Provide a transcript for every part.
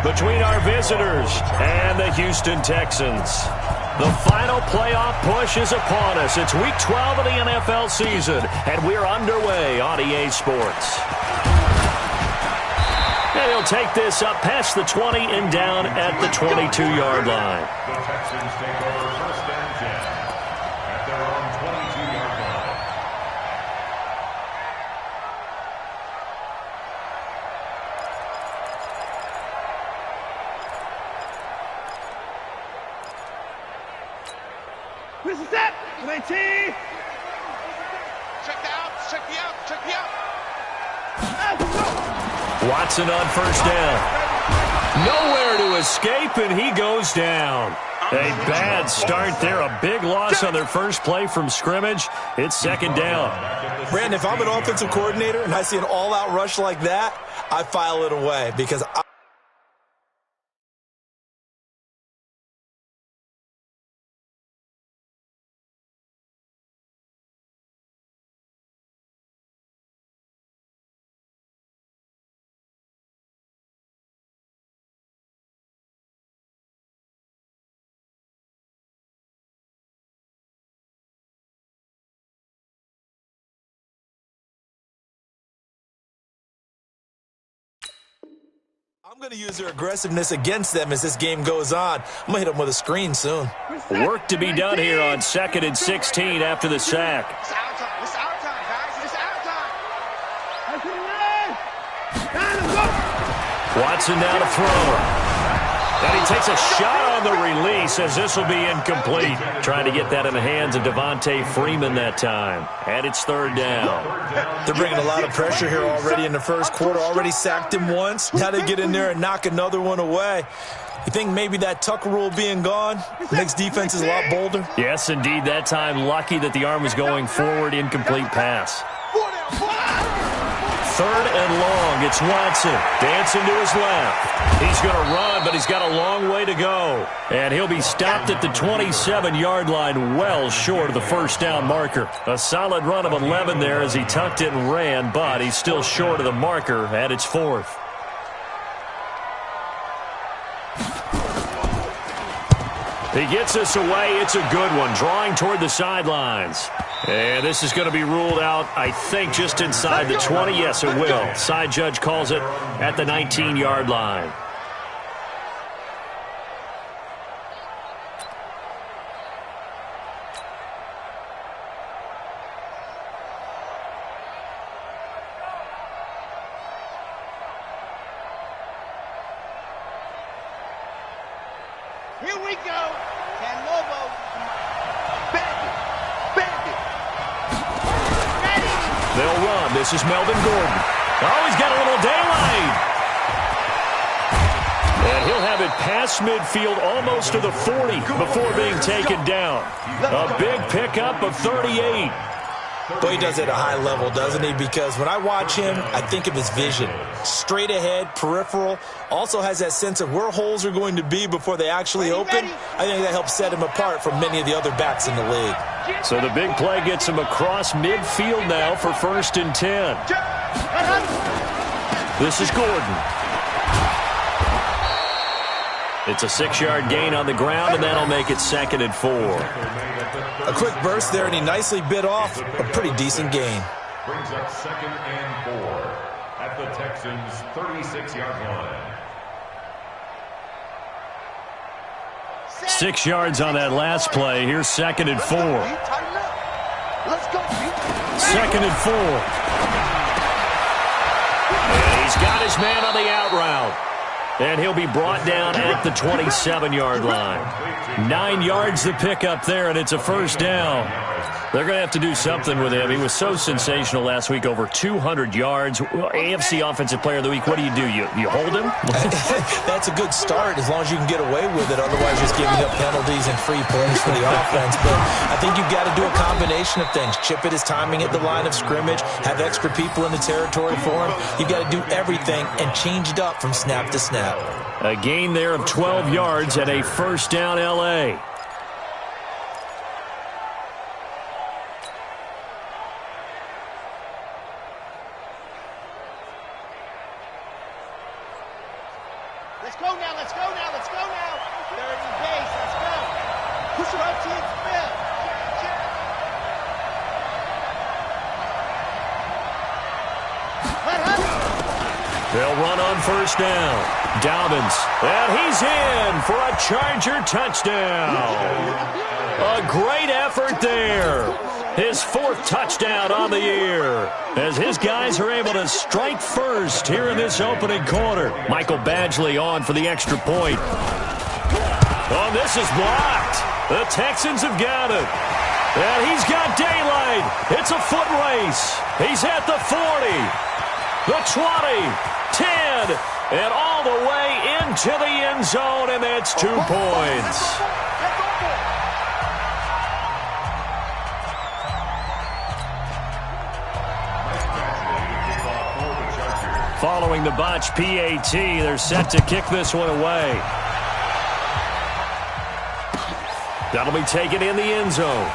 between our visitors and the Houston Texans. The final playoff push is upon us. It's Week 12 of the NFL season, and we're underway on EA Sports. And he'll take this up past the 20 and down at the 22-yard line. The Texans take over first and 10 at their own 22-yard line. This is it. 19. Check the out. Check the out. Check the out. Watson on first down. Nowhere to escape, and he goes down. A bad start there. A big loss on their first play from scrimmage. It's second down. Brandon, if I'm an offensive coordinator and I see an all-out rush like that, I file it away because I'm going to use their aggressiveness against them as this game goes on. I'm going to hit them with a screen soon. Work to be done here on 2nd and 16 after the sack. It's our time. It's our time, guys. It's our time. Watson now to throw. And he takes a shot on the release as this will be incomplete. Trying to get that in the hands of Devontae Freeman that time. And it's third down. They're bringing a lot of pressure here already in the first quarter. Already sacked him once. Now they get in there and knock another one away. You think maybe that Tucker rule being gone makes defenses a lot bolder? Yes, indeed. That time lucky that the arm was going forward. Incomplete pass. Third and long. It's Watson dancing to his left. He's going to run, but he's got a long way to go. And he'll be stopped at the 27-yard line, well short of the first down marker. A solid run of 11 there as he tucked it and ran, but he's still short of the marker, and it's fourth. He gets us away. It's a good one, drawing toward the sidelines. And this is going to be ruled out, I think, just inside the 20. Yes, it will. Side judge calls it at the 19-yard line. Here we go. Can Lobo. Bandit. Bandit. Ready. They'll run. This is Melvin Gordon. Oh, he's got a little daylight. And he'll have it past midfield almost to the 40 before being taken down. A big pickup of 38. But he does it at a high level, doesn't he? Because when I watch him, I think of his vision. Straight ahead, peripheral. Also has that sense of where holes are going to be before they actually open. I think that helps set him apart from many of the other backs in the league. So the big play gets him across midfield now for 1st and 10. This is Gordon. It's a 6-yard gain on the ground, and that'll make it 2nd and 4. A quick burst there, and he nicely bit off a pretty decent gain. Brings up 2nd and 4 at the Texans' 36-yard line. 6 yards on that last play. Here's 2nd and 4. Let's go. 2nd and 4. And he's got his man on the out route. And he'll be brought down at the 27-yard line. 9 yards to pick up there, and it's a first down. They're going to have to do something with him. He was so sensational last week, over 200 yards. AFC Offensive Player of the Week, what do? You hold him? That's a good start as long as you can get away with it. Otherwise, just giving up penalties and free plays for the offense. But I think you've got to do a combination of things. Chip it his timing at the line of scrimmage, have extra people in the territory for him. You've got to do everything and change it up from snap to snap. A gain there of 12 yards and a first down L.A. go now, let's go now, let's go now. Third and base, let's go. Push it up, team, spin. They'll run on first down. Dobbins, and he's in for a Charger touchdown. A great effort there. His fourth touchdown on the year as his guys are able to strike first here in this opening quarter. Michael Badgley on for the extra point. Oh, this is blocked. The Texans have got it. And he's got daylight. It's a foot race. He's at the 40, the 20, 10, and all the way into the end zone, and that's 2 points. Following the botch PAT, they're set to kick this one away. That'll be taken in the end zone.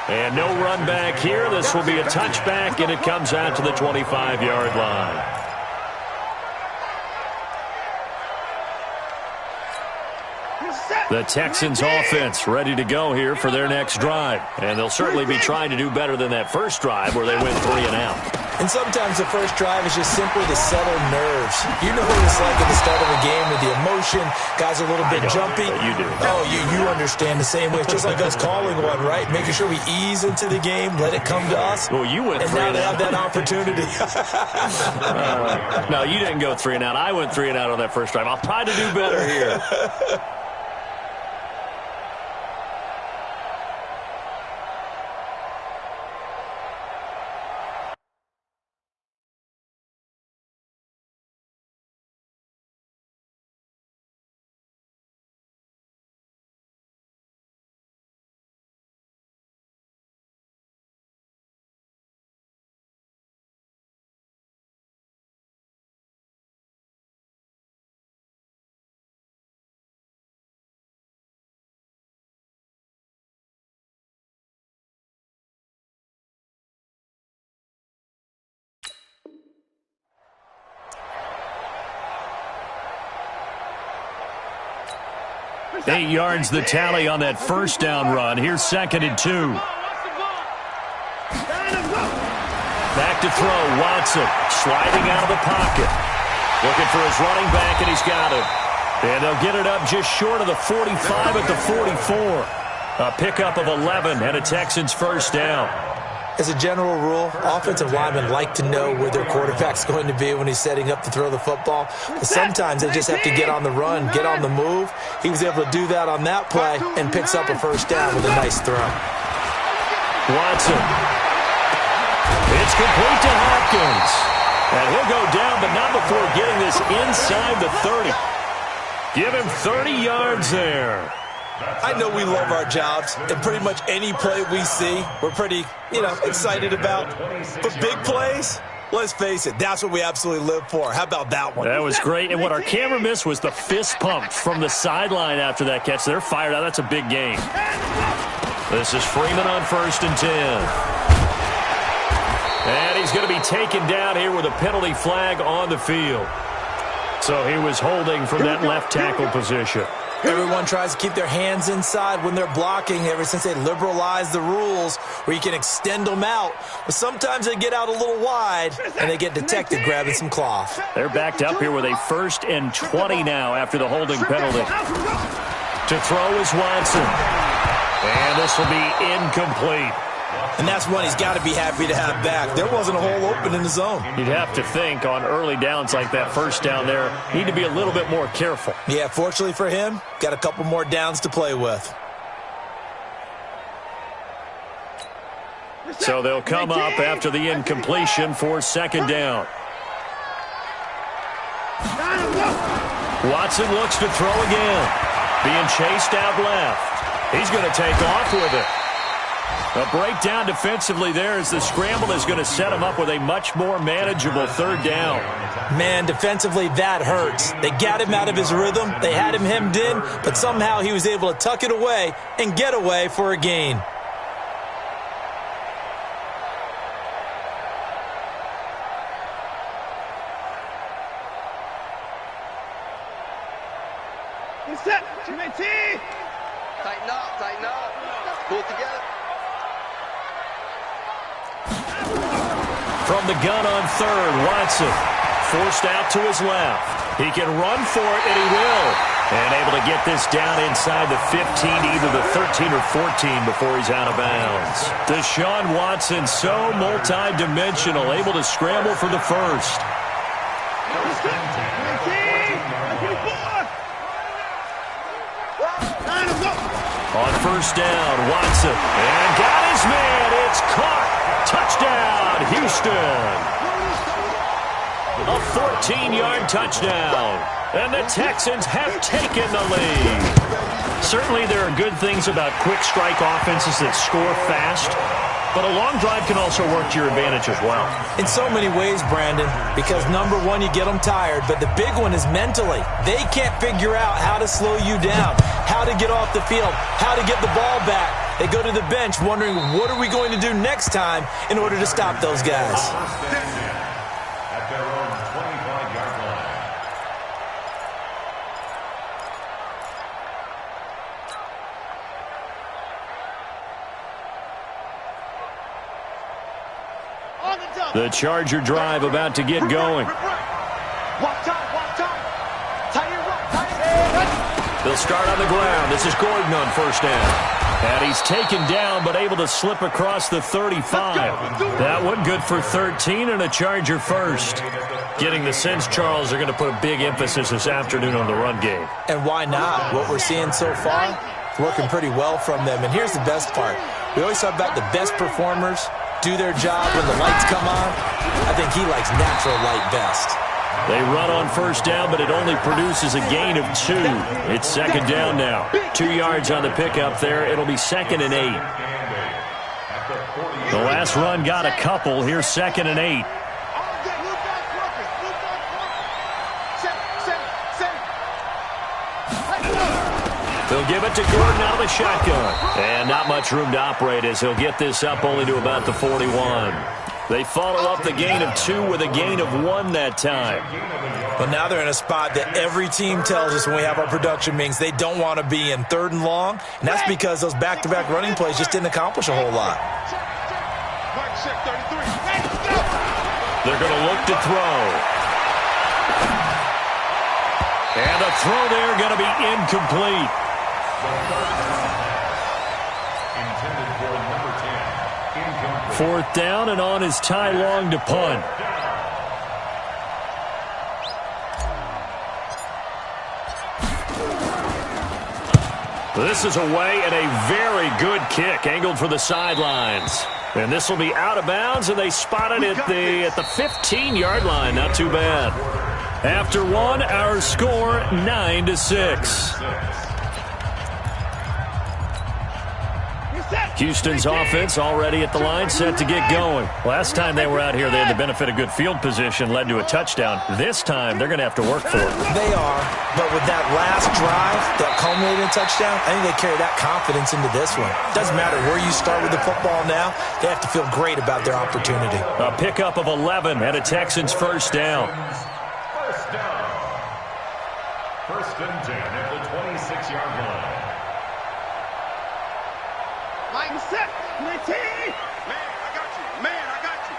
And no run back here. This will be a touchback, and it comes out to the 25-yard line. The Texans offense ready to go here for their next drive. And they'll certainly be trying to do better than that first drive where they went 3 and out. And sometimes the first drive is just simply to settle nerves. You know what it's like at the start of a game with the emotion. Guys are a little bit jumpy. You do. Oh, you understand the same way. It's just like us calling one, right? Making sure we ease into the game, let it come to us. Well, you went 3 and and now out. they have that opportunity. No, you didn't go 3 and out. I went 3 and out on that first drive. I'll try to do better here. Eight yards the tally on that first down run. Here's 2nd and 2. Back to throw. Watson sliding out of the pocket. Looking for his running back, and he's got it. And they'll get it up just short of the 45 at the 44. A pickup of 11 and a Texans first down. As a general rule, offensive linemen like to know where their quarterback's going to be when he's setting up to throw the football. But sometimes they just have to get on the run, get on the move. He was able to do that on that play and picks up a first down with a nice throw. Watson. It's complete to Hopkins. And he'll go down, but not before getting this inside the 30. Give him 30 yards there. I know we love our jobs, and pretty much any play we see, we're pretty, excited about. But big plays, let's face it, that's what we absolutely live for. How about that one? That was great. And what our camera missed was the fist pump from the sideline after that catch. They're fired out. That's a big game. This is Freeman on 1st and 10. And he's going to be taken down here with a penalty flag on the field. So he was holding from that left tackle position. Everyone tries to keep their hands inside when they're blocking ever since they liberalized the rules where you can extend them out. But sometimes they get out a little wide, and they get detected grabbing some cloth. They're backed up here with a 1st and 20 now after the holding penalty. To throw is Watson. And this will be incomplete. And that's one he's got to be happy to have back. There wasn't a hole open in the zone. You'd have to think on early downs like that first down there, need to be a little bit more careful. Yeah, fortunately for him, got a couple more downs to play with. So they'll come up after the incompletion for 2nd down. Watson looks to throw again. Being chased out left. He's going to take off with it. A breakdown defensively there as the scramble is going to set him up with a much more manageable 3rd down. Man, defensively, that hurts. They got him out of his rhythm. They had him hemmed in, but somehow he was able to tuck it away and get away for a gain. Reset. Team 18. Tighten up. Pull it together. From the gun on third, Watson forced out to his left. He can run for it, and he will. And able to get this down inside the 15, either the 13 or 14 before he's out of bounds. Deshaun Watson, so multi-dimensional, able to scramble for the first. On first down, Watson, and got his man. It's caught. Touchdown, Houston. A 14-yard touchdown. And the Texans have taken the lead. Certainly there are good things about quick strike offenses that score fast, but a long drive can also work to your advantage as well. In so many ways, Brandon, because number one, you get them tired, but the big one is mentally. They can't figure out how to slow you down, how to get off the field, how to get the ball back. They go to the bench wondering, what are we going to do next time in order to stop those guys? At their own 25-yard line. The Charger drive about to get going. Walk time. They'll start on the ground. This is Gordon on first down. And he's taken down, but able to slip across the 35. That one good for 13 and a Charger first. Getting the sense, Charles, they're going to put a big emphasis this afternoon on the run game. And why not? What we're seeing so far, it's working pretty well from them. And here's the best part. We always talk about the best performers do their job when the lights come on. I think he likes natural light best. They run on first down, but it only produces a gain of 2. It's second down now. 2 yards on the pickup there. It'll be 2nd and 8. The last run got a couple. Here's 2nd and 8. They'll give it to Gordon out of the shotgun. And not much room to operate as he'll get this up only to about the 41. They follow up the gain of 2 with a gain of 1 that time. But now they're in a spot that every team tells us when we have our production meetings they don't want to be in, 3rd and long. And that's because those back-to-back running plays just didn't accomplish a whole lot. They're going to look to throw. And the throw there going to be incomplete. Intended for number 10. Incomplete. 4th down, and on is Ty Long to punt. This is away and a very good kick, angled for the sidelines. And this will be out of bounds, and they spot it at the 15-yard line. Not too bad. After 1, our score 9-6. Houston's offense already at the line, set to get going. Last time they were out here, they had the benefit of good field position, led to a touchdown. This time, they're going to have to work for it. They are, but with that last drive that culminated in a touchdown, I think they carry that confidence into this one. Doesn't matter where you start with the football now, they have to feel great about their opportunity. A pickup of 11 and a Texans first down. First down. 1st and 10 at the 26-yard line. Line set. 19. Man, I got you.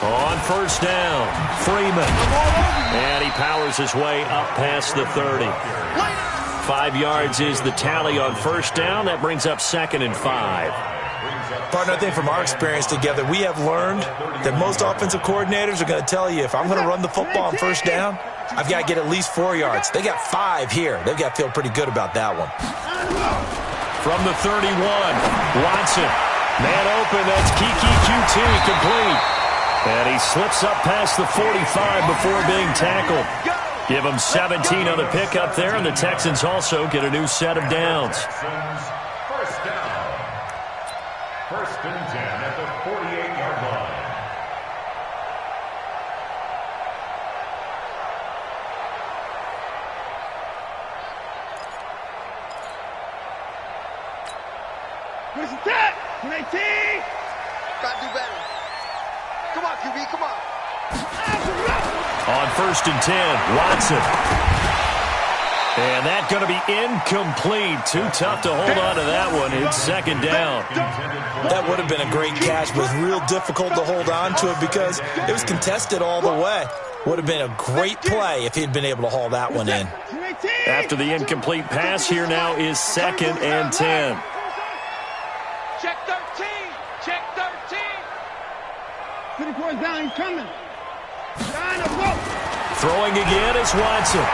On first down, Freeman. And he powers his way up past the 30. 5 yards is the tally on first down. That brings up 2nd and 5. Partner, I think from our experience together, we have learned that most offensive coordinators are going to tell you, if I'm going to run the football on first down, I've got to get at least 4 yards. They got 5 here. They've got to feel pretty good about that one. From the 31, Watson. Man open, that's Kiki QT, complete. And he slips up past the 45 before being tackled. Give him 17 on the pickup there, and the Texans also get a new set of downs. First down. 1st and 10 at the 48-yard line. Where's the tap? 19. Gotta do better. Come on, QB, come on. On 1st and 10, Watson. And that's going to be incomplete. Too tough to hold on to that one. It's 2nd down. That would have been a great catch, but it was real difficult to hold on to it because it was contested all the way. Would have been a great play if he'd been able to haul that one in. After the incomplete pass, here now is 2nd and 10. Check 13. Check 13. 24 down, he's coming. Line up, go. Throwing again is Watson.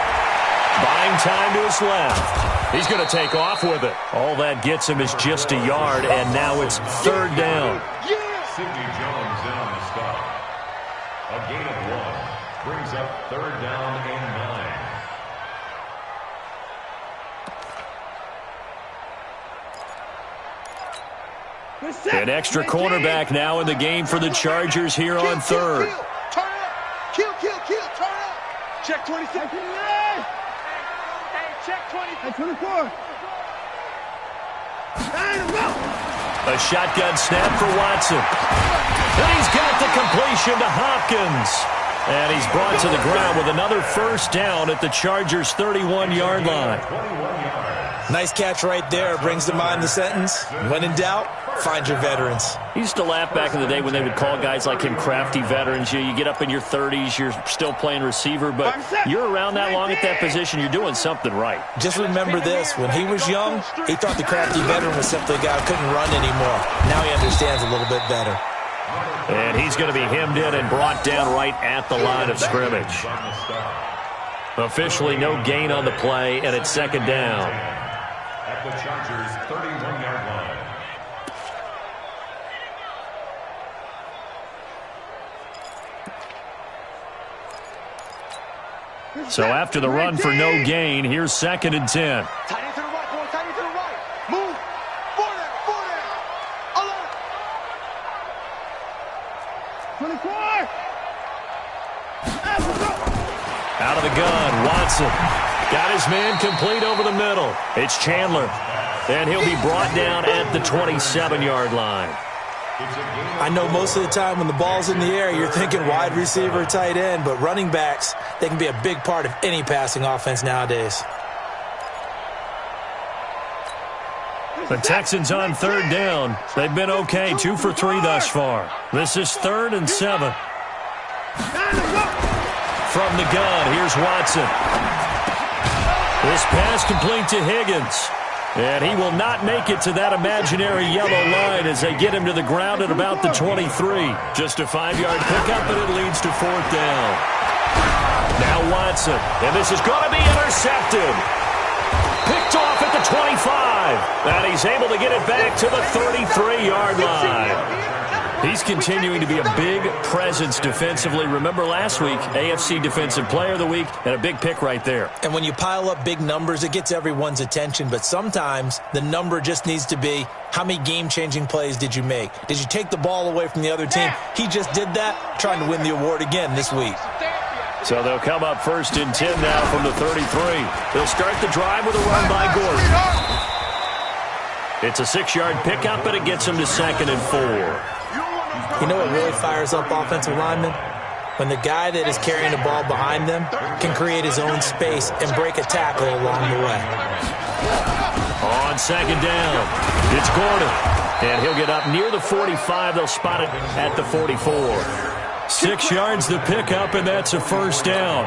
Buying time to his left. He's going to take off with it. All that gets him is just a yard, and now it's 3rd down. Sidney Jones in on the stop. A gain of 1 brings up 3rd down and 9. An extra cornerback now in the game for the Chargers here on 3rd. Turn up. Kill. Turn up. Check 26. Check 20. 24. A shotgun snap for Watson. And he's got the completion to Hopkins. And he's brought to the ground with another 1st down at the Chargers' 31-yard line. Nice catch right there. Brings to mind the sentence, when in doubt, find your veterans. He used to laugh back in the day when they would call guys like him crafty veterans. You get up in your 30s, you're still playing receiver, but you're around that long at that position, you're doing something right. Just remember this. When he was young, he thought the crafty veteran was simply a guy who couldn't run anymore. Now he understands a little bit better. And he's going to be hemmed in and brought down right at the line of scrimmage. Officially no gain on the play, and it's 2nd down. At the Chargers' 31-yard line. So after the run for no gain, here's 2nd and 10. Tight end to the right, boy. Tight end to the right. Move. 4 down. 24. Out of the gun, Watson. Got his man complete over the middle. It's Chandler. And he'll be brought down at the 27-yard line. I know most of the time when the ball's in the air, you're thinking wide receiver, tight end, but running backs, they can be a big part of any passing offense nowadays. The Texans on 3rd down. They've been okay, 2 for 3 thus far. This is 3rd and 7. From the gun, here's Watson. This pass complete to Higgins. And he will not make it to that imaginary yellow line as they get him to the ground at about the 23. Just a 5-yard pickup, and it leads to 4th down. Now Watson, and this is going to be intercepted. Picked off at the 25. And he's able to get it back to the 33-yard line. He's continuing to be a big presence defensively. Remember last week, AFC Defensive Player of the Week, and a big pick right there. And when you pile up big numbers, it gets everyone's attention. But sometimes the number just needs to be, how many game-changing plays did you make? Did you take the ball away from the other team? He just did that, trying to win the award again this week. So they'll come up 1st and 10 now from the 33. They'll start the drive with a run by Gordon. It's a 6-yard pickup, and it gets him to 2nd and 4. You know what really fires up offensive linemen? When the guy that is carrying the ball behind them can create his own space and break a tackle along the way. On 2nd down, it's Gordon. And he'll get up near the 45. They'll spot it at the 44. 6 yards the pickup, and that's a 1st down.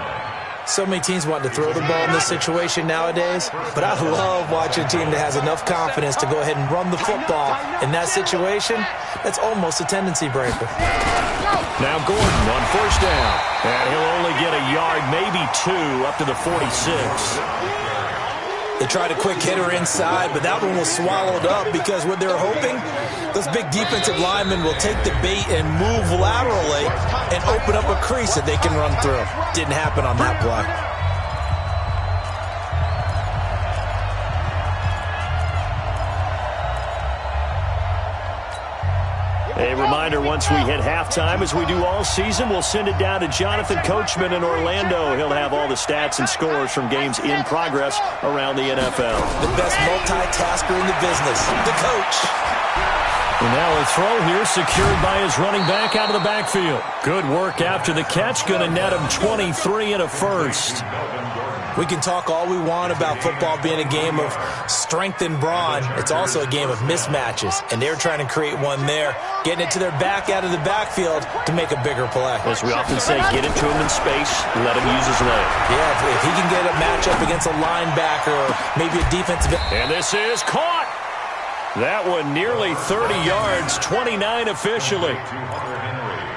So many teams want to throw the ball in this situation nowadays, but I love watching a team that has enough confidence to go ahead and run the football. In that situation, that's almost a tendency breaker. Now Gordon on 1st down, and he'll only get a yard, maybe 2, up to the 46. They tried a quick hitter inside, but that one was swallowed up because what they're hoping, those big defensive linemen will take the bait and move laterally and open up a crease that they can run through. Didn't happen on that play. A reminder, once we hit halftime, as we do all season, we'll send it down to Jonathan Coachman in Orlando. He'll have all the stats and scores from games in progress around the NFL. The best multitasker in the business, the coach. And now a throw here secured by his running back out of the backfield. Good work after the catch. Going to net him 23 and a first. We can talk all we want about football being a game of strength and brawn. It's also a game of mismatches, and they're trying to create one there, getting it to their back out of the backfield to make a bigger play. As we often say, get into him in space, let him use his leg. Yeah, if he can get a matchup against a linebacker or maybe a defensive... And this is caught. That one nearly 30 yards, 29 officially.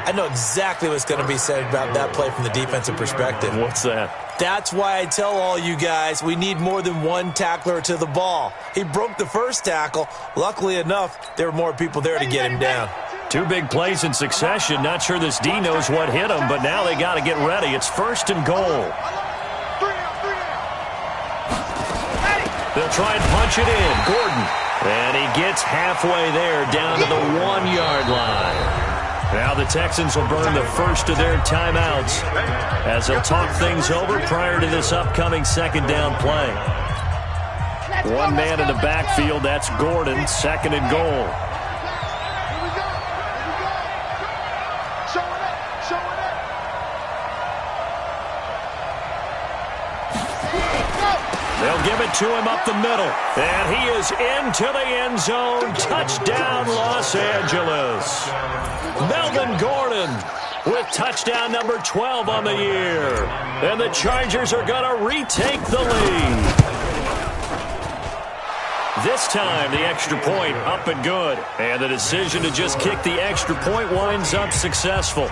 I know exactly what's going to be said about that play from the defensive perspective. What's that? That's why I tell all you guys we need more than one tackler to the ball. He broke the first tackle. Luckily enough, there were more people there to get him down. Two big plays in succession. Not sure this D knows what hit him, but now they got to get ready. It's first and goal. They'll try and punch it in. Gordon. And he gets halfway there down to the 1-yard line. Now the Texans will burn the first of their timeouts as they'll talk things over prior to this upcoming second down play. One man in the backfield, that's Gordon, second and goal. They'll give it to him up the middle. And he is into the end zone. Touchdown, Los Angeles. Melvin Gordon with touchdown number 12 on the year. And the Chargers are going to retake the lead. This time, the extra point up and good. And the decision to just kick the extra point winds up successful.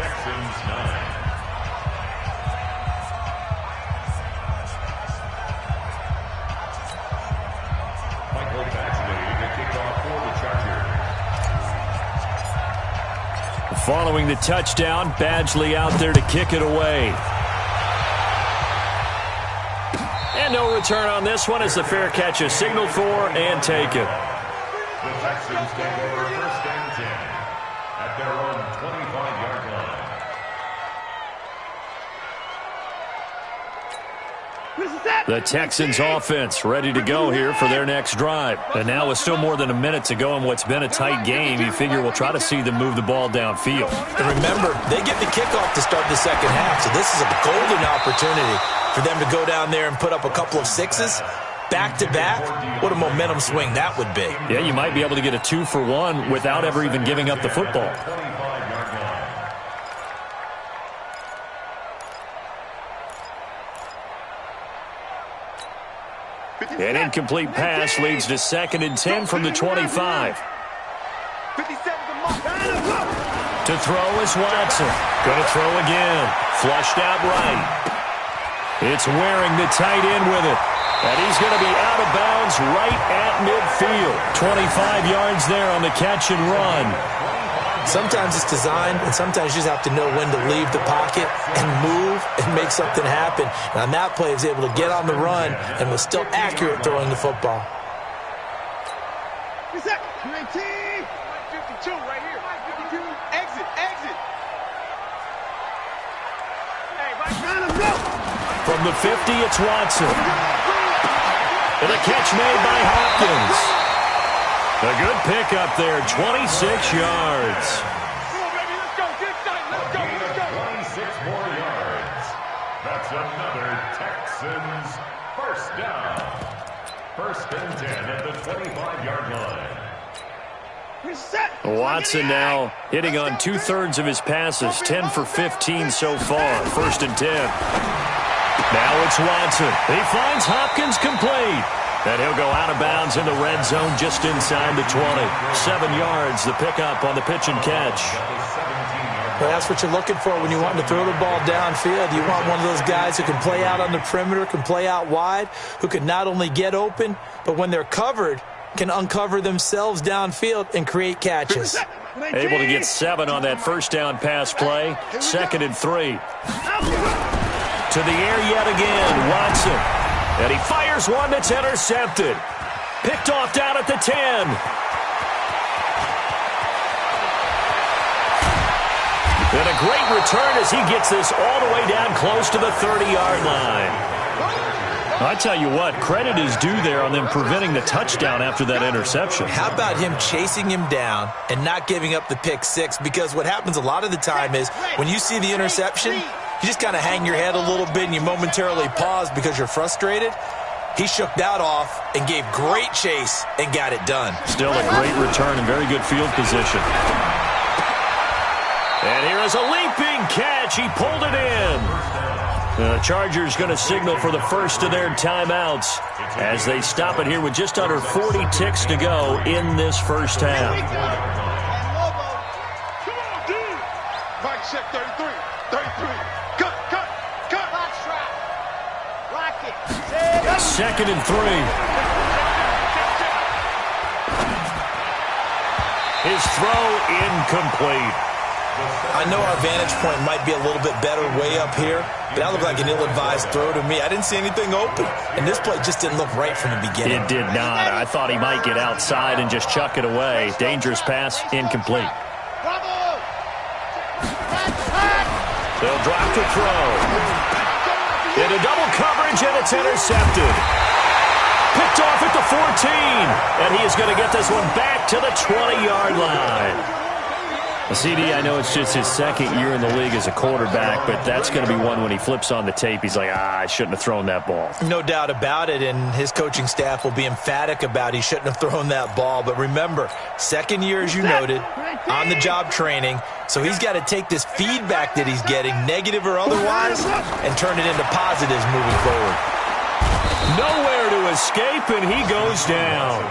Following the touchdown, Badgley out there to kick it away. And no return on this one as the fair catch is signaled for and taken. The Texans take over first and 10 at their own 25-yard line. The Texans offense ready to go here for their next drive. And now with still more than a minute to go in what's been a tight game, you figure we'll try to see them move the ball downfield. And remember, they get the kickoff to start the second half, so this is a golden opportunity for them to go down there and put up a couple of sixes back-to-back. What a momentum swing that would be. Yeah, you might be able to get a 2-for-1 without ever even giving up the football. An incomplete pass leads to second and 10 from the 25. To throw is Watson. Going to throw again. Flushed out right. It's Waring the tight end with it. And he's going to be out of bounds right at midfield. 25 yards there on the catch and run. Sometimes it's designed, and sometimes you just have to know when to leave the pocket and move and make something happen. And on that play, he was able to get on the run and was still accurate throwing the football. 52 right here. 52. Exit. From the 50, it's Watson. And a catch made by Hopkins. A good pickup there, 26 yards. Come on, baby, let's go. Get excited. Let's go. 26 more yards. That's another Texans first down. First and 10 at the 25-yard line. Watson now hitting on 2/3 of his passes, 10 for 15 so far. First and 10. Now it's Watson. He finds Hopkins complete. And he'll go out of bounds in the red zone just inside the 20. 7 yards, the pickup on the pitch and catch. Well, that's what you're looking for when you want to throw the ball downfield. You want one of those guys who can play out on the perimeter, can play out wide, who can not only get open, but when they're covered, can uncover themselves downfield and create catches. Able to get 7 on that first down pass play. Second and 3. To the air yet again, Watson. And he fires one that's intercepted. Picked off down at the 10. And a great return as he gets this all the way down close to the 30-yard line. I tell you what, credit is due there on them preventing the touchdown after that interception. How about him chasing him down and not giving up the pick six? Because what happens a lot of the time is when you see the interception, you just kind of hang your head a little bit and you momentarily pause because you're frustrated. He shook that off and gave great chase and got it done. Still a great return and very good field position. And here is a leaping catch. He pulled it in. The Chargers going to signal for the first of their timeouts as they stop it here with just under 40 ticks to go in this first half. Come on, dude. Mike check 33. 33. Cut. Box trap. Lock it. Second and 3. His throw incomplete. I know our vantage point might be a little bit better way up here, but that looked like an ill-advised throw to me. I didn't see anything open, and this play just didn't look right from the beginning. It did not. I thought he might get outside and just chuck it away. Dangerous pass, incomplete. Bravo. They'll drop the throw. Into double coverage, and it's intercepted. Picked off at the 14, and he is going to get this one back to the 20-yard line. CD, I know it's just his second year in the league as a quarterback, but that's going to be one when he flips on the tape. He's like, I shouldn't have thrown that ball. No doubt about it, and his coaching staff will be emphatic about he shouldn't have thrown that ball. But remember, second year, as you noted, on-the-job training, so he's got to take this feedback that he's getting, negative or otherwise, and turn it into positives moving forward. Nowhere to escape, and he goes down.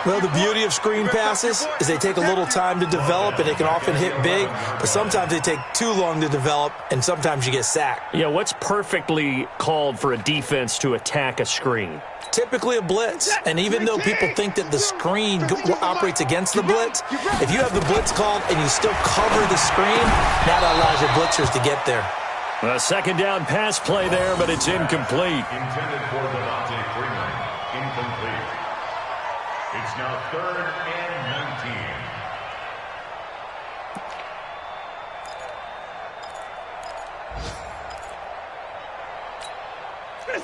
Well, the beauty of screen passes is they take a little time to develop, and they can often hit big, but sometimes they take too long to develop, and sometimes you get sacked. Yeah, what's perfectly called for a defense to attack a screen? Typically a blitz, and even though people think that the screen operates against the blitz, if you have the blitz called and you still cover the screen, now that allows your blitzers to get there. A second down pass play there, but it's incomplete. Intended for Devontae Freeman. Incomplete. It's now 3rd and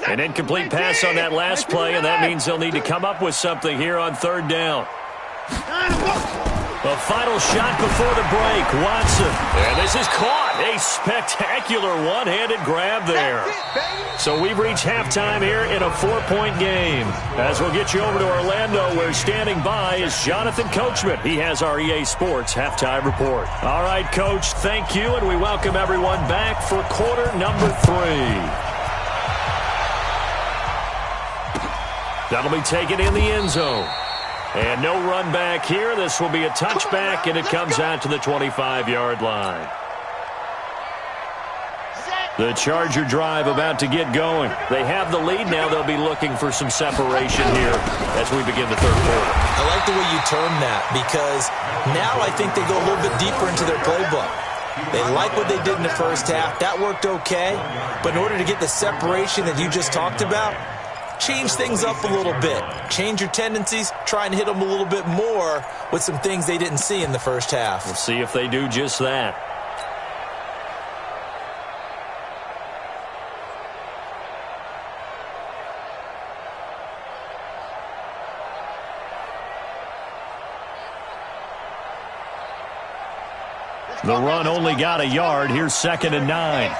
19. An incomplete pass on that last play, and that means they'll need to come up with something here on 3rd down. The final shot before the break, Watson. And this is caught. A spectacular one-handed grab there. So we've reached halftime here in a 4-point game. As we'll get you over to Orlando, where standing by is Jonathan Coachman. He has our EA Sports halftime report. All right, Coach, thank you, and we welcome everyone back for quarter number 3. That'll be taken in the end zone. And no run back here. This will be a touchback, and it comes out to the 25-yard line. The Charger drive about to get going. They have the lead now. They'll be looking for some separation here as we begin the 3rd quarter. I like the way you term that, because now I think they go a little bit deeper into their playbook. They like what they did in the first half. That worked okay. But in order to get the separation that you just talked about, change things up a little bit. Change your tendencies. Try and hit them a little bit more with some things they didn't see in the first half. We'll see if they do just that. The run only got a yard. Here's 2nd and 9.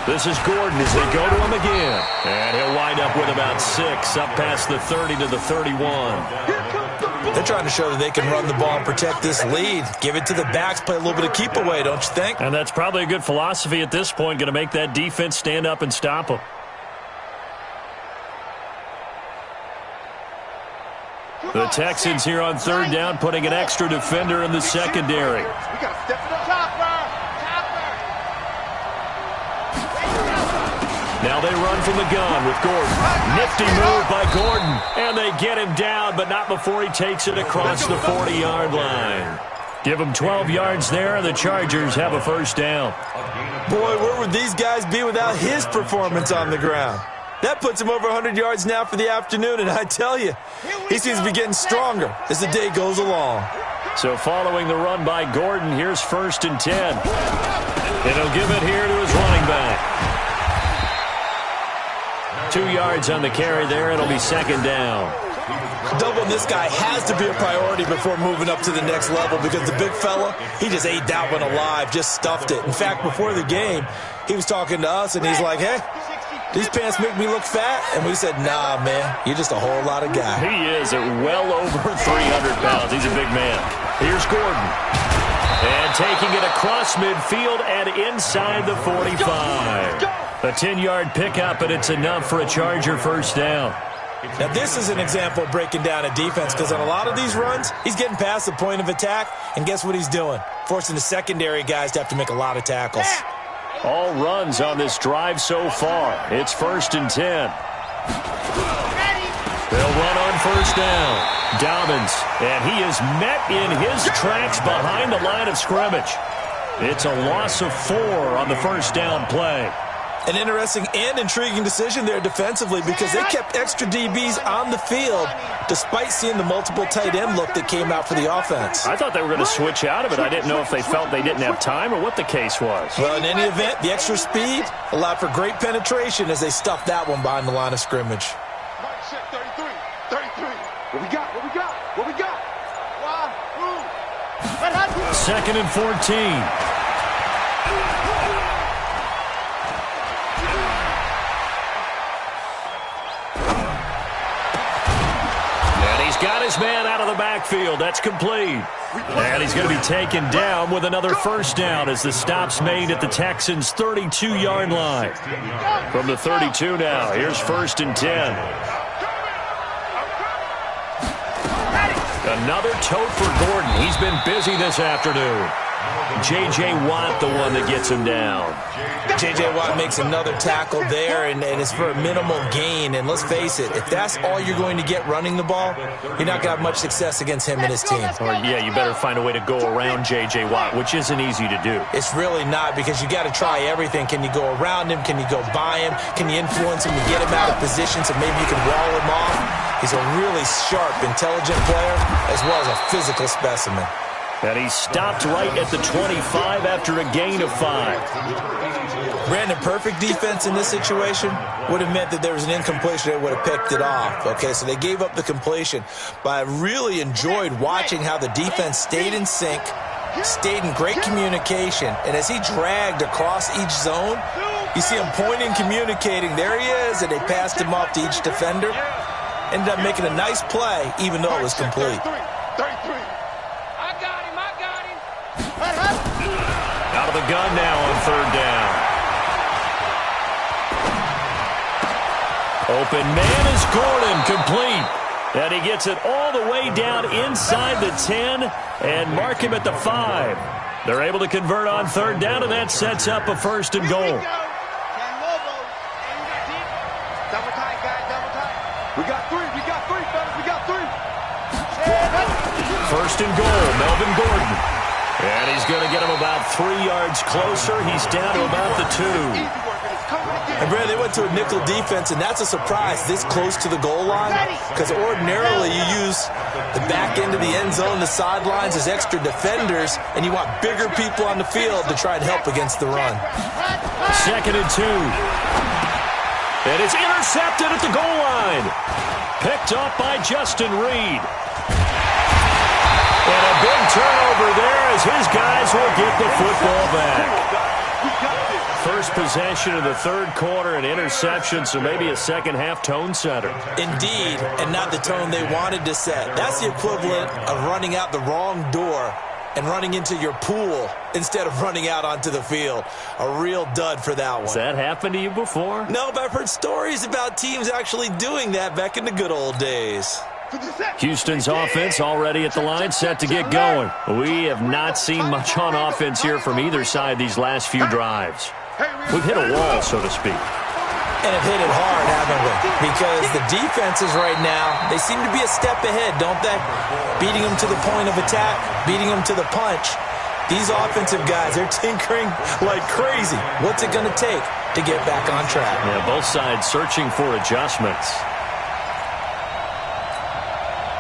This is Gordon as they go to him again. And he'll wind up with about 6 up past the 30 to the 31. They're trying to show that they can run the ball and protect this lead. Give it to the backs, play a little bit of keep away, don't you think? And that's probably a good philosophy at this point, going to make that defense stand up and stop them. The Texans here on 3rd down, putting an extra defender in the secondary. We got to step it up. Now they run from the gun with Gordon. Nifty move by Gordon. And they get him down, but not before he takes it across the 40-yard line. Give him 12 yards there, and the Chargers have a 1st down. Boy, where would these guys be without his performance on the ground? That puts him over 100 yards now for the afternoon, and I tell you, he seems to be getting stronger as the day goes along. So following the run by Gordon, here's 1st and 10. And he'll give it here to his running back. 2 yards on the carry there. It'll be 2nd down. Doubling this guy has to be a priority before moving up to the next level because the big fella, he just ate that one alive, just stuffed it. In fact, before the game, he was talking to us, and he's like, hey, these pants make me look fat. And we said, nah, man, you're just a whole lot of guy. He is at well over 300 pounds. He's a big man. Here's Gordon. And taking it across midfield and inside the 45. A 10-yard pickup, and it's enough for a Charger 1st down. Now, this is an example of breaking down a defense because on a lot of these runs, he's getting past the point of attack, and guess what he's doing? Forcing the secondary guys to have to make a lot of tackles. All runs on this drive so far. It's 1st and 10. They'll run on 1st down. Dobbins, and he is met in his tracks behind the line of scrimmage. It's a loss of 4 on the 1st down play. An interesting and intriguing decision there defensively because they kept extra DBs on the field despite seeing the multiple tight end look that came out for the offense. I thought they were going to switch out of it. I didn't know if they felt they didn't have time or what the case was. Well, in any event, the extra speed allowed for great penetration as they stuffed that one behind the line of scrimmage. 33. What we got? 2nd and 14. Got his man out of the backfield. That's complete. And he's going to be taken down with another 1st down as the stop's made at the Texans' 32-yard line. From the 32 now, here's 1st and 10. Another tote for Gordon. He's been busy this afternoon. J.J. Watt, the one that gets him down. J.J. Watt makes another tackle there, and it's for a minimal gain. And let's face it, if that's all you're going to get running the ball, you're not going to have much success against him and his team. Or, yeah, you better find a way to go around J.J. Watt, which isn't easy to do. It's really not because you got to try everything. Can you go around him? Can you go by him? Can you influence him to get him out of position so maybe you can wall him off? He's a really sharp, intelligent player as well as a physical specimen. And he stopped right at the 25 after a gain of 5. Brandon, perfect defense in this situation would have meant that there was an incompletion that would have picked it off. Okay, so they gave up the completion. But I really enjoyed watching how the defense stayed in sync, stayed in great communication. And as he dragged across each zone, you see him pointing, communicating. There he is, and they passed him off to each defender. Ended up making a nice play, even though it was complete. 33. Out of the gun now on 3rd down. Open man is Gordon, complete. And he gets it all the way down inside the 10 and mark him at the 5. They're able to convert on 3rd down, and that sets up a 1st and goal. Double tight, guys, double tight. We got 3, fellas. We got 3. 1st and goal, Melvin Gordon. And he's going to get him about 3 yards closer. He's down to about the 2. And, Brad, they went to a nickel defense, and that's a surprise this close to the goal line because ordinarily you use the back end of the end zone, the sidelines as extra defenders, and you want bigger people on the field to try and help against the run. 2nd and 2. And it's intercepted at the goal line. Picked up by Justin Reed. And a big turnover there as his guys will get the football back. First possession of the 3rd quarter, an interception, so maybe a second-half tone setter. Indeed, and not the tone they wanted to set. That's the equivalent of running out the wrong door and running into your pool instead of running out onto the field. A real dud for that one. Has that happened to you before? No, but I've heard stories about teams actually doing that back in the good old days. Houston's offense already at the line, set to get going. We have not seen much on offense here from either side these last few drives. We've hit a wall, so to speak. And have hit it hard, haven't we? Because the defenses right now, they seem to be a step ahead, don't they? Beating them to the point of attack, beating them to the punch. These offensive guys, they're tinkering like crazy. What's it going to take to get back on track? Yeah, both sides searching for adjustments.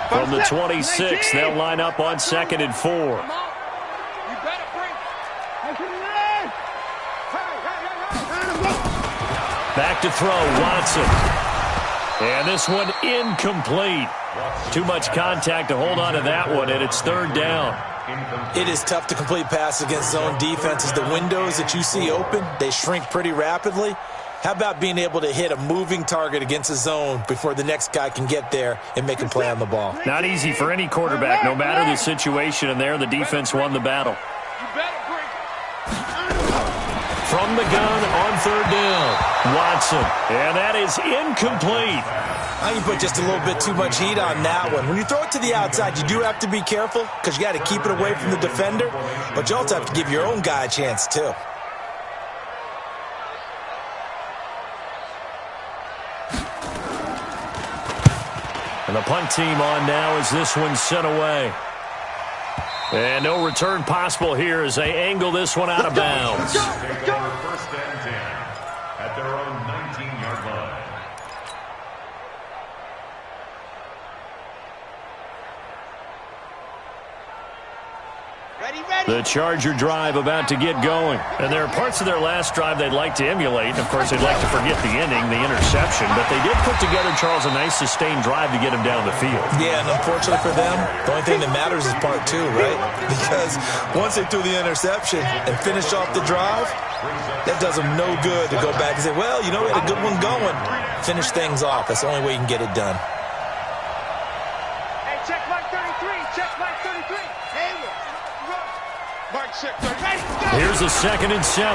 From the 26, they'll line up on 2nd and 4. Back to throw, Watson. And this one incomplete. Too much contact to hold on to that one, and it's 3rd down. It is tough to complete passes against zone defenses. The windows that you see open, they shrink pretty rapidly. How about being able to hit a moving target against a zone before the next guy can get there and make a play on the ball? Not easy for any quarterback, no matter the situation, and there the defense won the battle. From the gun on 3rd down, Watson. And that is incomplete. I think you put just a little bit too much heat on that one. When you throw it to the outside, you do have to be careful because you got to keep it away from the defender, but you also have to give your own guy a chance too. And the punt team on now as this one's sent away. And no return possible here as they angle this one out of bounds. First and 10 at their own 19-yard line. The Charger drive about to get going. And there are parts of their last drive they'd like to emulate. And, of course, they'd like to forget the ending, the interception. But they did put together, Charles, a nice sustained drive to get him down the field. Yeah, and unfortunately for them, the only thing that matters is part 2, right? Because once they threw the interception and finished off the drive, that does them no good to go back and say, well, you know, we had a good one going. Finish things off. That's the only way you can get it done. Hey, check mark 33. Check mark 33. Hey, mark 6. Here's a 2nd and 7.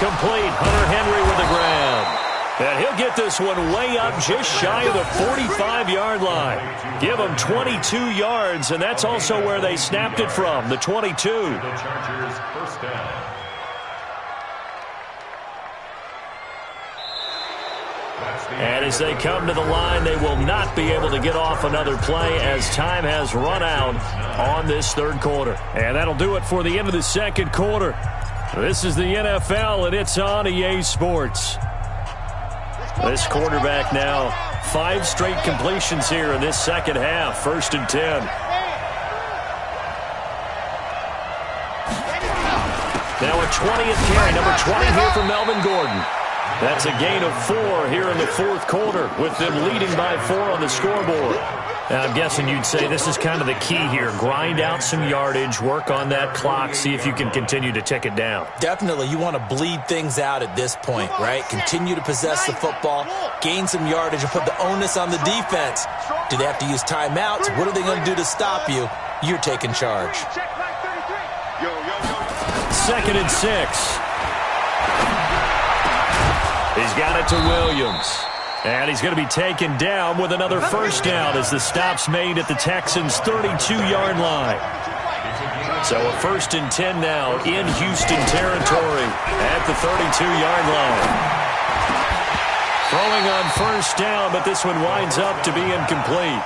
Complete. Hunter Henry with the grab. And he'll get this one way up just shy of the 45-yard line. Give him 22 yards, and that's also where they snapped it from, the 22. The Chargers first down. And as they come to the line, they will not be able to get off another play as time has run out on this 3rd quarter. And that'll do it for the end of the 2nd quarter. This is the NFL, and it's on EA Sports. This quarterback now, 5 straight completions here in this 2nd half, 1st and 10. Now a 20th carry, number 20 here for Melvin Gordon. That's a gain of 4 here in the 4th quarter with them leading by 4 on the scoreboard. Now, I'm guessing you'd say this is kind of the key here. Grind out some yardage, work on that clock, see if you can continue to tick it down. Definitely. You want to bleed things out at this point, right? Continue to possess the football, gain some yardage, and put the onus on the defense. Do they have to use timeouts? What are they going to do to stop you? You're taking charge. 2nd and 6. He's got it to Williams. And he's going to be taken down with another 1st down as the stop's made at the Texans' 32-yard line. So a 1st and 10 now in Houston territory at the 32-yard line. Throwing on 1st down, but this one winds up to be incomplete.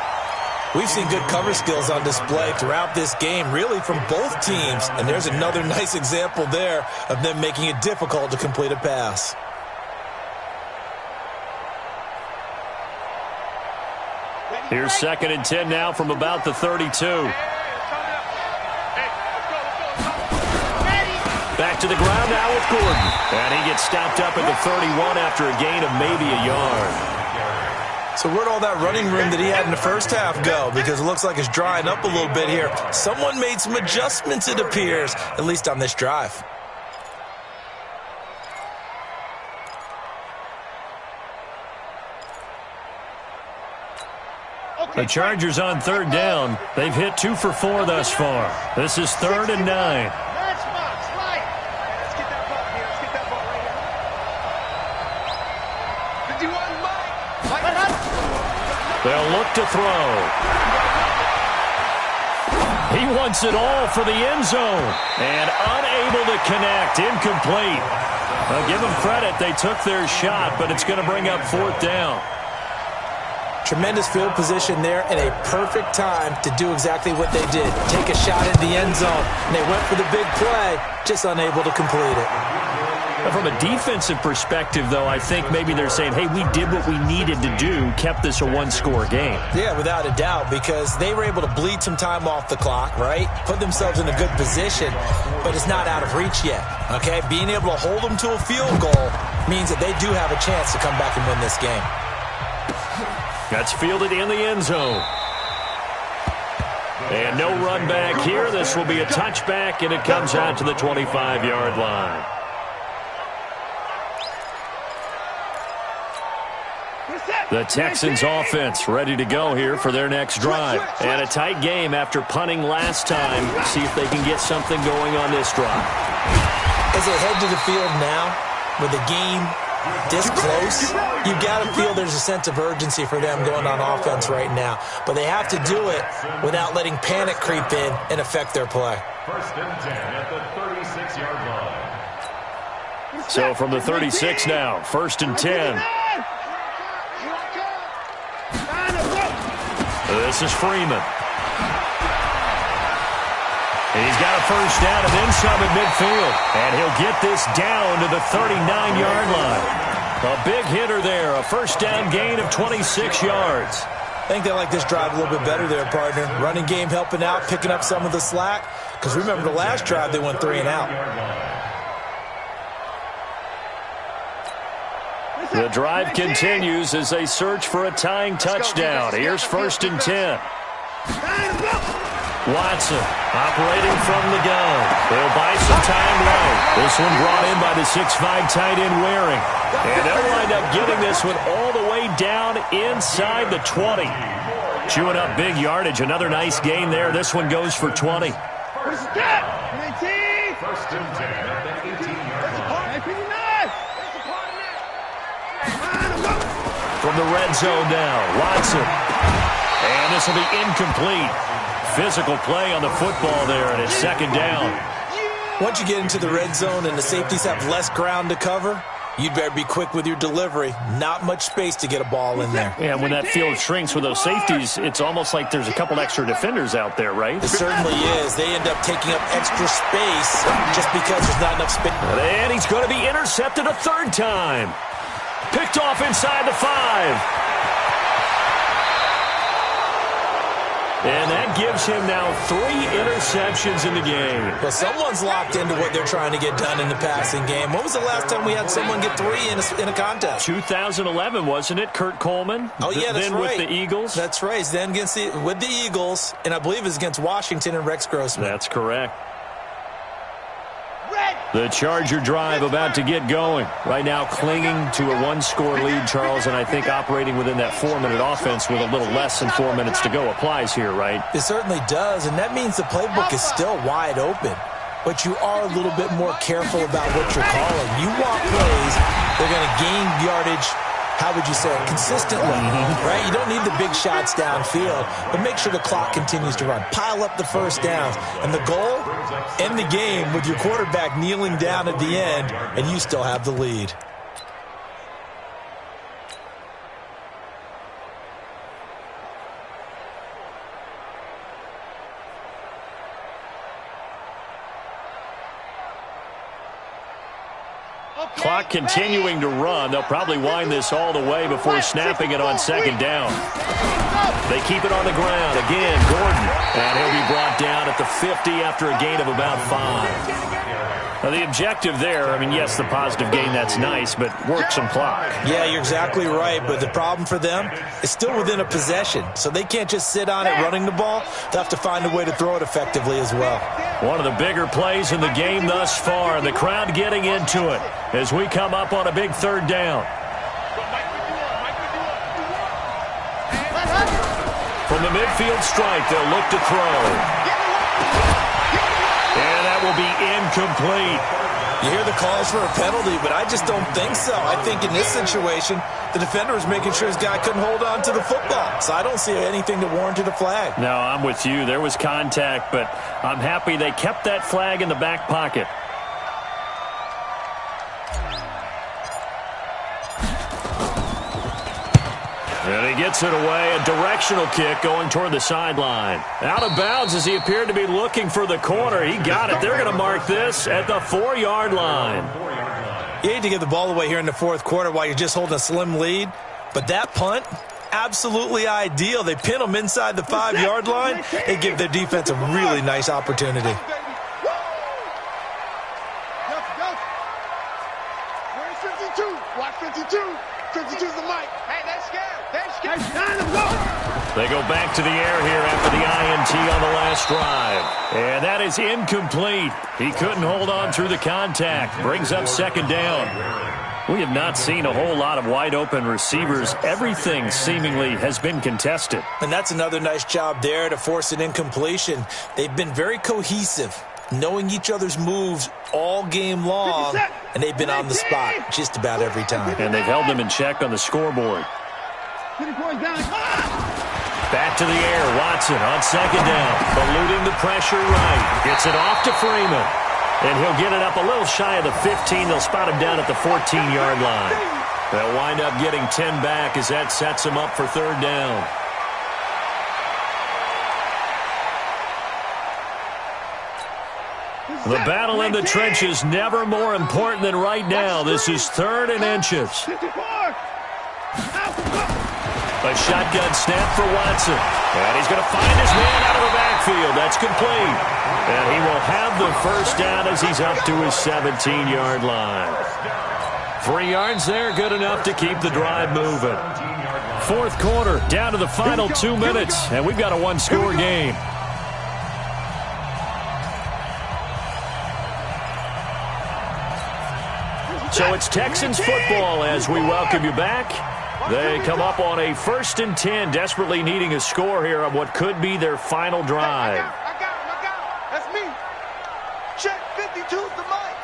We've seen good cover skills on display throughout this game, really from both teams. And there's another nice example there of them making it difficult to complete a pass. Here's 2nd and 10 now from about the 32. Back to the ground now with Gordon. And he gets stopped up at the 31 after a gain of maybe a yard. So where'd all that running room that he had in the 1st half go? Because it looks like it's drying up a little bit here. Someone made some adjustments, it appears, at least on this drive. The Chargers on 3rd down. They've hit 2 for 4 thus far. This is 3rd and 9. Let's get that ball here. Let's get that ball right here. 51, Mike. They'll look to throw. He wants it all for the end zone. And unable to connect. Incomplete. I'll give them credit. They took their shot, but it's going to bring up 4th down. Tremendous field position there and a perfect time to do exactly what they did. Take a shot in the end zone. And they went for the big play, just unable to complete it. From a defensive perspective, though, I think maybe they're saying, hey, we did what we needed to do, kept this a one-score game. Yeah, without a doubt, because they were able to bleed some time off the clock, right? Put themselves in a good position, but it's not out of reach yet, okay? Being able to hold them to a field goal means that they do have a chance to come back and win this game. That's fielded in the end zone. And no run back here. This will be a touchback, and it comes out to the 25-yard line. The Texans offense ready to go here for their next drive. And a tight game after punting last time. See if they can get something going on this drive. As they head to the field now, with the game this close, you've got to feel there's a sense of urgency for them going on offense right now. But they have to do it without letting panic creep in and affect their play. First and 10 at the 36-yard line. So from the 36 now, first and 10. This is Freeman. And he's got a first down and then some at midfield. And he'll get this down to the 39-yard line. A big hitter there, a first down gain of 26 yards. I think they like this drive a little bit better there, partner. Running game helping out, picking up some of the slack. Because remember the last drive, they went 3 and out. The drive continues as they search for a tying touchdown. Here's first and 10. Watson operating from the gun. They'll buy some time low. This one brought in by the 6'5" tight end Waring. And they'll wind up getting this one all the way down inside the 20. Chewing up big yardage. Another nice gain there. This one goes for 20. First and 10 at the 18-yard line. From the red zone now, Watson. And this will be incomplete. Physical play on the football there, and it's second down. Once you get into the red zone and the safeties have less ground to cover, you'd better be quick with your delivery. Not much space to get a ball in there. Yeah, when that field shrinks with those safeties, it's almost like there's a couple extra defenders out there, right? It certainly is. They end up taking up extra space just because there's not enough space. And he's going to be intercepted a third time. Picked off inside the 5. And that gives him now 3 interceptions in the game. Well, someone's locked into what they're trying to get done in the passing game. When was the last time we had someone get 3 in a contest? 2011, wasn't it? Kurt Coleman? Oh, yeah, that's then right. With the Eagles? That's right. Then with the Eagles, and I believe it's against Washington and Rex Grossman. That's correct. The Charger drive about to get going. Right now clinging to a 1-score lead, Charles, and I think operating within that 4-minute offense with a little less than 4 minutes to go applies here, right? It certainly does, and that means the playbook is still wide open. But you are a little bit more careful about what you're calling. You want plays, they're going to gain yardage, how would you say it, consistently, right? You don't need the big shots downfield, but make sure the clock continues to run. Pile up the first downs. And the goal, end the game with your quarterback kneeling down at the end, and you still have the lead. Clock continuing to run. They'll probably wind this all the way before snapping it on second down. They keep it on the ground. Again, Gordon. And he'll be brought down at the 50 after a gain of about 5. Now, the objective there, I mean, yes, the positive gain, that's nice, but work some clock. Yeah, you're exactly right, but the problem for them is still within a possession, so they can't just sit on it running the ball. They'll have to find a way to throw it effectively as well. One of the bigger plays in the game thus far, and the crowd getting into it as we come up on a big third down. From the midfield stripe, they'll look to throw. And that will be incomplete. You hear the calls for a penalty, but I just don't think so. I think in this situation, the defender was making sure his guy couldn't hold on to the football. So I don't see anything that warranted a flag. No, I'm with you. There was contact, but I'm happy they kept that flag in the back pocket. And he gets it away, a directional kick going toward the sideline. Out of bounds as he appeared to be looking for the corner. He got it. They're going to mark this at the 4-yard line. You hate to give the ball away here in the fourth quarter while you're just holding a slim lead, but that punt, absolutely ideal. They pin them inside the 5-yard line. They give their defense a really nice opportunity. Watch 52. 52's the mic. Hey, they're scared. They're scared. They go back to the air here after the INT on the last drive. And that is incomplete. He couldn't hold on through the contact. Brings up second down. We have not seen a whole lot of wide-open receivers. Everything seemingly has been contested. And that's another nice job there to force an incompletion. They've been very cohesive, knowing each other's moves all game long, and they've been on the spot just about every time. And they've held them in check on the scoreboard. Back to the air, Watson on second down, eluding the pressure right. Gets it off to Freeman, and he'll get it up a little shy of the 15. They'll spot him down at the 14-yard line. They'll wind up getting 10 back as that sets them up for third down. The battle in the trenches never more important than right now. This is 3rd and inches. A shotgun snap for Watson. And he's going to find his man out of the backfield. That's complete. And he will have the first down as he's up to his 17-yard line. 3 yards there, good enough to keep the drive moving. Fourth quarter, down to the final 2 minutes, and we've got a one-score game. So it's Texans football as we welcome you back. They come up on a 1st and 10, desperately needing a score here on what could be their final drive. I got him. That's me. Check 52's the mic.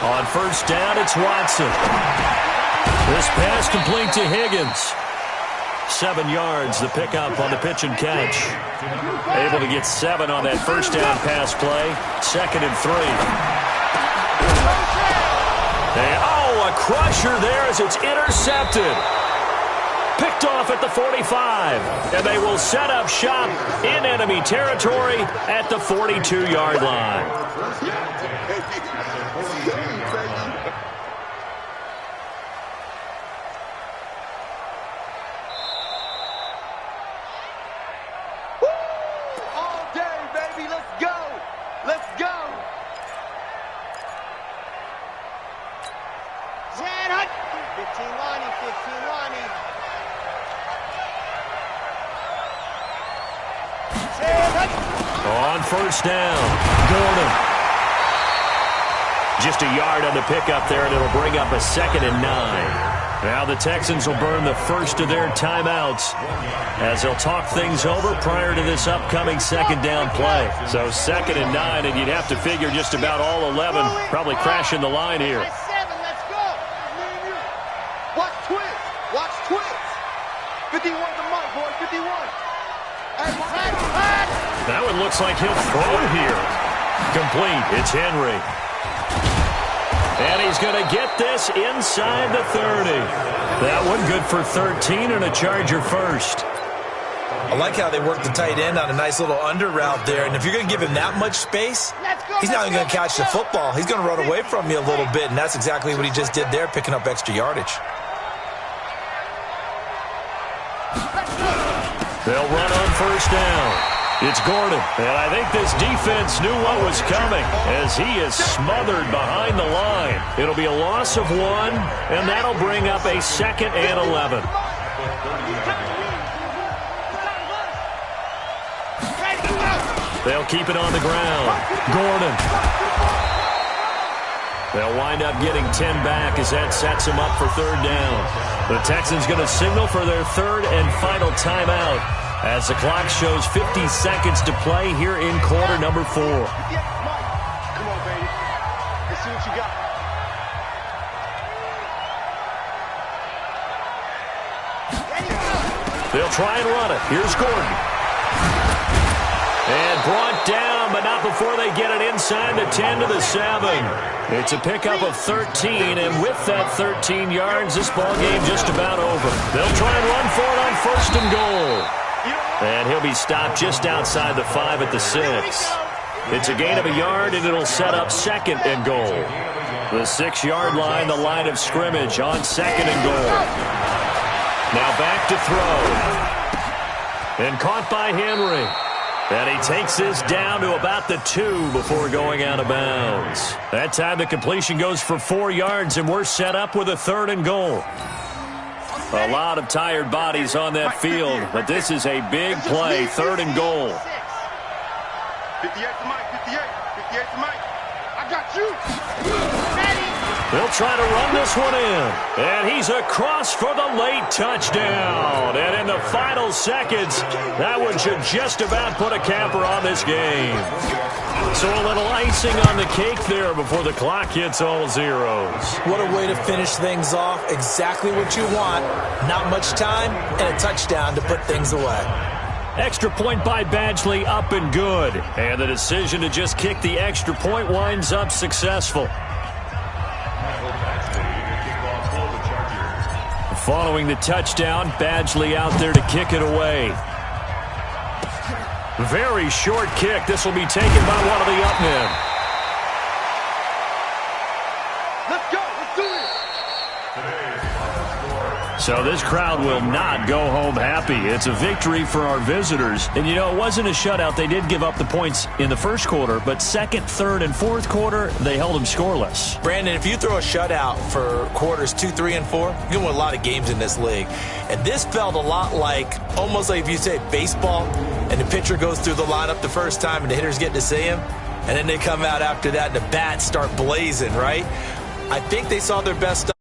On first down, it's Watson. This pass complete to Higgins. 7 yards, the pickup on the pitch and catch. Able to get 7 on that first down pass play. 2nd and 3. And, a crusher there as it's intercepted. Picked off at the 45. And they will set up shop in enemy territory at the 42-yard line. All day, baby. Let's go. Let's go. 15 Lonnie, 15 Lonnie. On first down, Gordon. Just a yard on the pickup there, and it'll bring up a 2nd and 9. Now the Texans will burn the first of their timeouts as they'll talk things over prior to this upcoming 2nd down play. So 2nd and 9, and you'd have to figure just about all 11 probably crashing the line here. Watch twist. 51 the mic, boy. 51. That one looks like he'll throw here. Complete. It's Henry. And he's going to get this inside the 30. That one good for 13 and a Charger first. I like how they work the tight end on a nice little under route there. And if you're going to give him that much space, he's not even going to catch the football. He's going to run away from you a little bit, and that's exactly what he just did there, picking up extra yardage. They'll run on first down. It's Gordon, and I think this defense knew what was coming as he is smothered behind the line. It'll be a loss of 1, and that'll bring up a 2nd and 11. They'll keep it on the ground. Gordon. They'll wind up getting 10 back as that sets them up for third down. The Texans going to signal for their 3rd and final timeout as the clock shows 50 seconds to play here in quarter number 4. Come on, baby. Let's see what you got. They'll try and run it. Here's Gordon. And brought down, but not before they get it inside the 10 to the 7. It's a pickup of 13, and with that 13 yards, this ball game just about over. They'll try and run for it on 1st and goal. And he'll be stopped just outside the 5 at the 6. It's a gain of a yard, and it'll set up 2nd and goal. The 6-yard line, the line of scrimmage on 2nd and goal. Now back to throw. And caught by Henry. And he takes this down to about the 2 before going out of bounds. That time the completion goes for 4 yards, and we're set up with a 3rd and goal. A lot of tired bodies on that field, but this is a big play, 3rd and goal. 58 to Mike, 58 to Mike. I got you. They'll try to run this one in. And he's across for the late touchdown. And in the final seconds, that one should just about put a capper on this game. So a little icing on the cake there before the clock hits all zeros. What a way to finish things off. Exactly what you want. Not much time and a touchdown to put things away. Extra point by Badgley, up and good. And the decision to just kick the extra point winds up successful. Following the touchdown, Badgley out there to kick it away. Very short kick. This will be taken by one of the up men. Let's go. Let's do it. So this crowd will not go home happy. It's a victory for our visitors. And, you know, it wasn't a shutout. They did give up the points in the first quarter, but second, third, and fourth quarter, they held them scoreless. Brandon, if you throw a shutout for quarters 2, 3, and 4, you can win a lot of games in this league. And this felt a lot like, almost like if you say baseball, and the pitcher goes through the lineup the first time and the hitters get to see him, and then they come out after that and the bats start blazing, right? I think they saw their best stuff